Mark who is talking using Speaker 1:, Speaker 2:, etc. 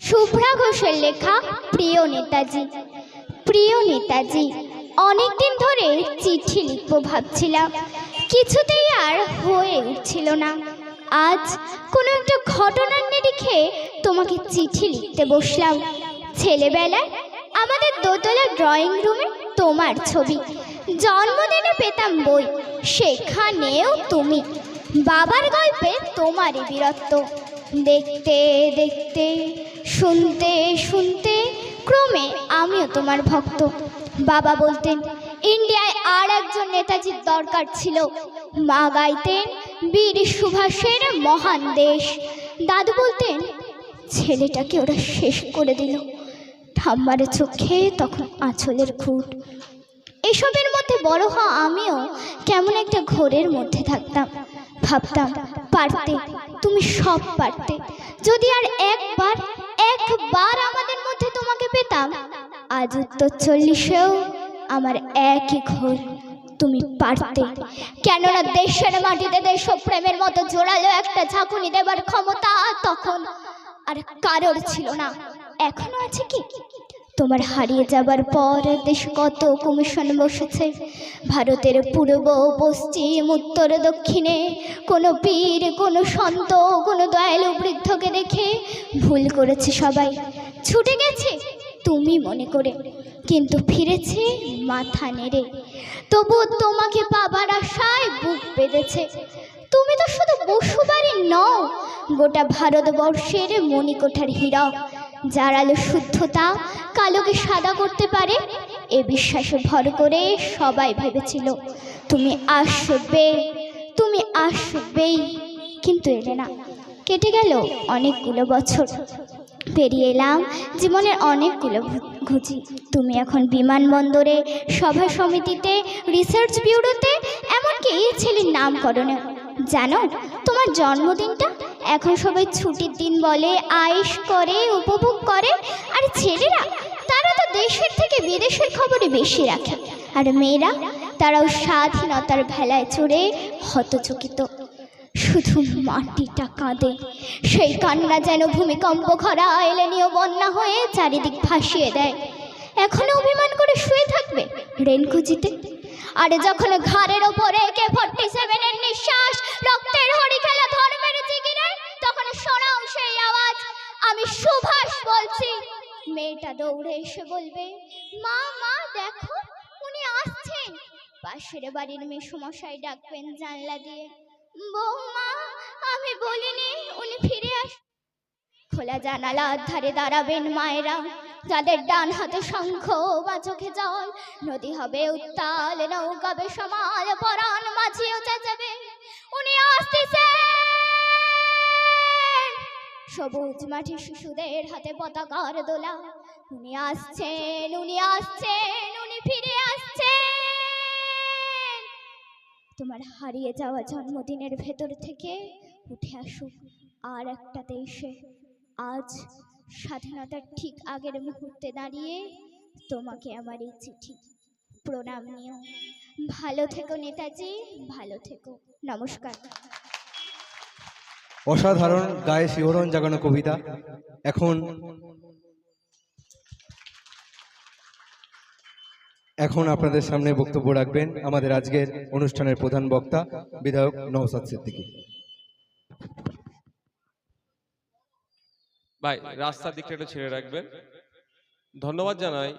Speaker 1: শুভ্রা ঘোষের লেখা প্রিয় নেতাজি। প্রিয় নেতাজি, অনেকদিন ধরে চিঠি লিখব ভাবছিলাম, কিছুতেই আর হয়ে উঠছিল না। আজ কোনো একটা ঘটনার নিরিখে তোমাকে চিঠি লিখতে বসলাম। ছেলেবেলায় আমাদের দোতলা ড্রয়িং রুমে তোমার ছবি, জন্মদিনে পেতাম বই, সেখানেও তুমি। বাবার গল্পে তোমারই বীরত্ব, দেখতে দেখতে শুনতে শুনতে ক্রমে আমিও তোমার ভক্ত। বাবা বলতেন ইন্ডিয়ায় আর একজন নেতাজির দরকার ছিল। মা গাইতেন বীর সুভাষের মহান দেশ। দাদু বলতেন ছেলেটাকে ওরা শেষ করে দিল। ঠাম্মার চোখে তখন আঁচলের খুঁট। এসবের মধ্যে বড় হওয়া আমিও কেমন একটা ঘোরের মধ্যে থাকতাম। ভাবতাম পারতে, তুমি সব পারতে। যদি আর একবার আমাদের মধ্যে তোমাকে পেতাম। আজ উত্তর 40-এও আমার একই ঘোর, তুমি পারতে। কেননা দেশের মাটিতে দেশপ্রেমের মতো জোরালো একটা ঝাঁকুনি দেবার ক্ষমতা তখন আর কারোর ছিল না। এখনো আছে কি? তোমার হারিয়ে যাবার পর দেশে কত কমিশন বসেছে, ভারতের পূর্ব পশ্চিম উত্তর দক্ষিণে। কোনো পীর, কোনো সন্ত, কোনো দয়ালু বৃদ্ধকে দেখে ভুল করেছে সবাই, ছুটে গেছে তুমি মনে করে, কিন্তু ফিরেছে মাথা নেড়ে। তবু তোমাকে পাবার আশায় বুক বেঁধেছে। তুমি তো শুধু বসুবাড়ি নও, গোটা ভারতবর্ষের মণিকোঠার হীরক, যার আলো শুদ্ধতা কালোকে সাদা করতে পারে। এ বিশ্বাসে ভর করে সবাই ভেবেছিল তুমি আসবে, তুমি আসবেই, কিন্তু এলে না। কেটে গেল অনেকগুলো বছর, পেরিয়ে এলাম জীবনের অনেকগুলো ঘুচি। তুমি এখন বিমানবন্দরে, সভা সমিতিতে, রিসার্চ ব্যুরোতে, এমনকি ছেলের নামকরণে। জানো, তোমার জন্মদিনটা এখন সবাই ছুটির দিন বলে, আয়েশ করে, উপভোগ করে। আর ছেলেরা, তারা তো দেশের থেকে বিদেশের খবরই বেশি রাখে। আর মেয়েরা, তারাও স্বাধীনতার ভেলায় চড়ে হতচকিত। শুধু মাটিটা কাঁদে, সেই কান্না যেন ভূমিকম্প খরা এলে নিয়ে বন্যা হয়ে চারিদিক ভাসিয়ে দেয়। এখনো অভিমান করে শুয়ে থাকবে রেনকুজিতে? আর যখন ঘাড়ের ওপরে AK-47-এর নিঃশ্বাস, রক্তের হরি খেলা ধর্মের জিগিরে, তখন শোনাও সেই আওয়াজ, আমি সুভাষ বলছি। মেয়েটা দৌড়ে এসে বলবে, মা মা দেখো, উনি আসছেন। পাশের বাড়ির মেসোমশাই ডাকবেন জানলা দিয়ে, বৌমা আমি বলিনি উনি ফিরে আস। খোলা জানালার ধারে দাঁড়াবেন মায়েরা, যাদের ডান হাতে শঙ্খ বা চোখে জল। নদী হবে উত্তাল, নৌকাবে সমাল, পরাণ মাঝিও চেঁচাবে, উনি আসতেছেন। সবুজ মাঠে শিশুদের হাতে পতাকার দোলা, উনি আসছেন, উনি আসছেন, উনি ফিরে আসছেন। তোমার হারিয়ে যাওয়া জন্মদিনের ভেতর থেকে উঠে আসুক আর একটা দেশে। আজ স্বাধীনতার ঠিক আগের মুহূর্তে দাঁড়িয়ে তোমাকে আমার এই চিঠি, প্রণাম নিও। ভালো থেকো নেতাজি, ভালো থেকো। নমস্কার।
Speaker 2: অসাধারণ, গায়ে শিহরণ জাগানো কবিতা। এখন আপনাদের সামনে বক্তব্য রাখবেন আমাদের আজকের অনুষ্ঠানের প্রধান বক্তা, বিধায়ক নওশাদ সিদ্দিকী।
Speaker 3: ভাই রাস্তার দিকটা একটু ছেড়ে রাখবেন। ধন্যবাদ জানাই।